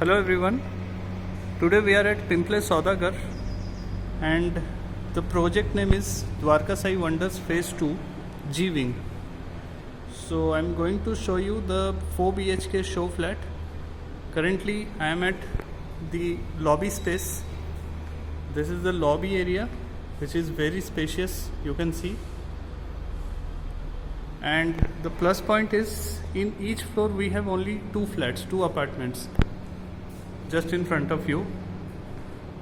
Hello everyone. Today we are at Pimple Saudagar and the project name is Dwarka Sai Wonders Phase 2 G Wing. So I'm going to show you the 4 BHK show flat. Currently I am at the lobby space. This is the lobby area which is very spacious, you can see. And the plus point is in each floor we have only 2 flats, 2 apartments just in front of you.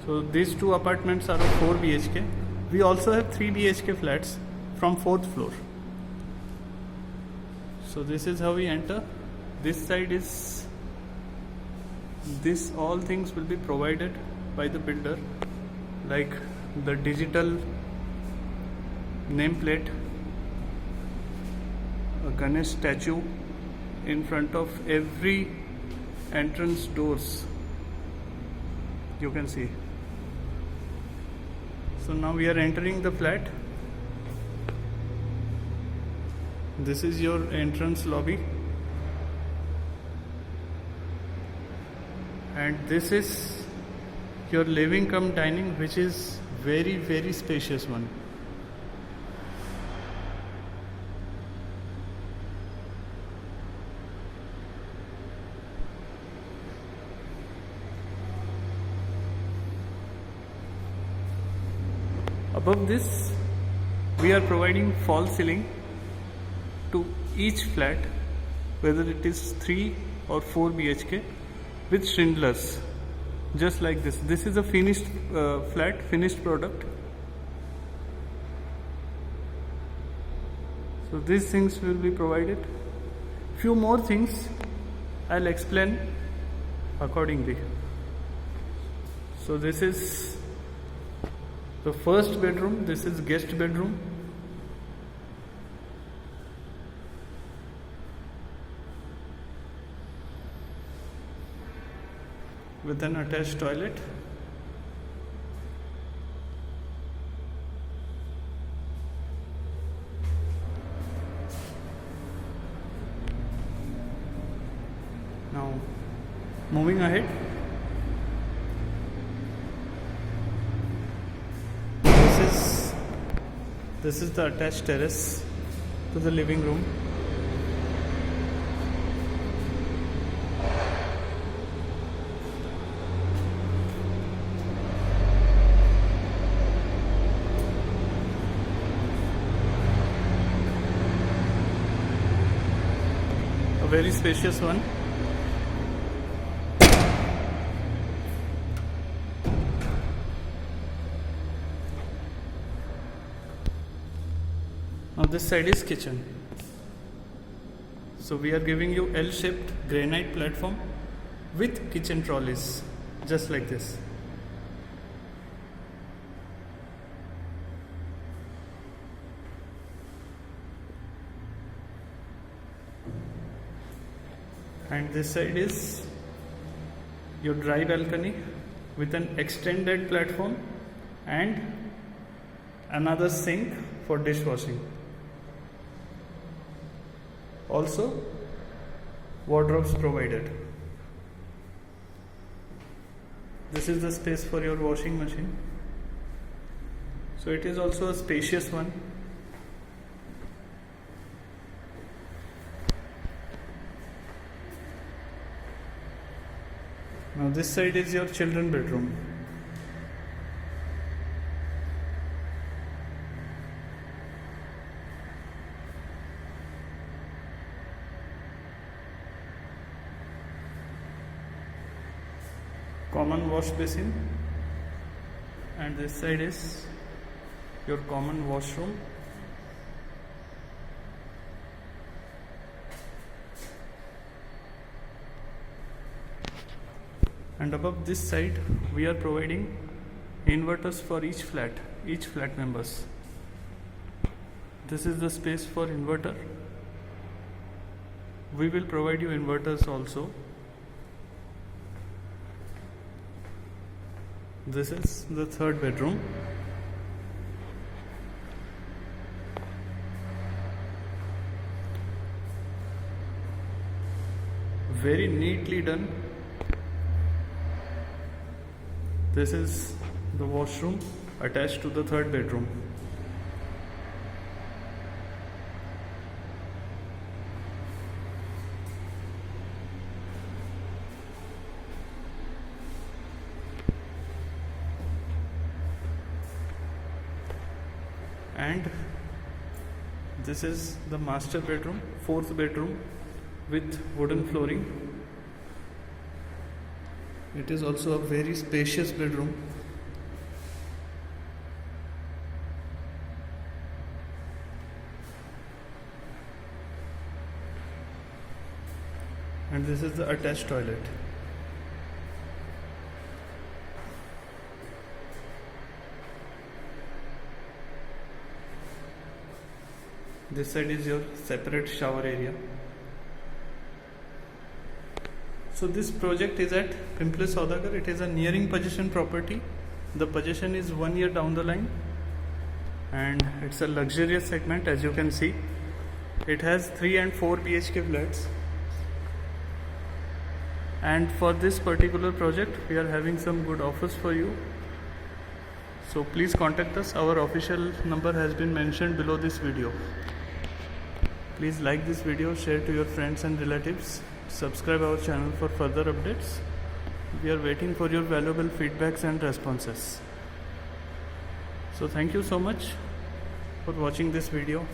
So these 2 apartments are of 4 BHK. We also have 3 BHK flats from 4th floor. So this is how we enter. This side is, this all things will be provided by the builder, like the digital nameplate, a Ganesh statue in front of every entrance doors, you can see. So now we are entering the flat. This is your entrance lobby, and this is your living cum dining, which is very spacious one. Above this, we are providing false ceiling to each flat, whether it is 3 or 4 BHK, with shindlers, just like this. This is a finished flat, finished product. So these things will be provided. Few more things I'll explain accordingly. So this is the first bedroom, this is guest bedroom. With an attached toilet. Now, moving ahead. This is the attached terrace to the living room. A very spacious one. Now this side is kitchen. So we are giving you L-shaped granite platform with kitchen trolleys, just like this. And this side is your dry balcony with an extended platform and another sink for dishwashing. Also, wardrobes provided. This is the space for your washing machine. So it is also a spacious one. Now this side is your children bedroom. Common wash basin, and this side is your common washroom. And above this side we are providing inverters for each flat members. This is the space for inverter. We will provide you inverters also. This is the third bedroom. Very neatly done. This is the washroom attached to the third bedroom. And this is the master bedroom, fourth bedroom with wooden flooring. It is also a very spacious bedroom. And this is the attached toilet. This side is your separate shower area. So this project is at Pimple Saudagar. It is a nearing possession property. The possession is 1 year down the line, and it's a luxurious segment, as you can see. It has 3 and 4 BHK flats. And for this particular project, we are having some good offers for you. So please contact us. Our official number has been mentioned below this video. Please like this video, share to your friends and relatives. Subscribe our channel for further updates. We are waiting for your valuable feedbacks and responses. So thank you so much for watching this video.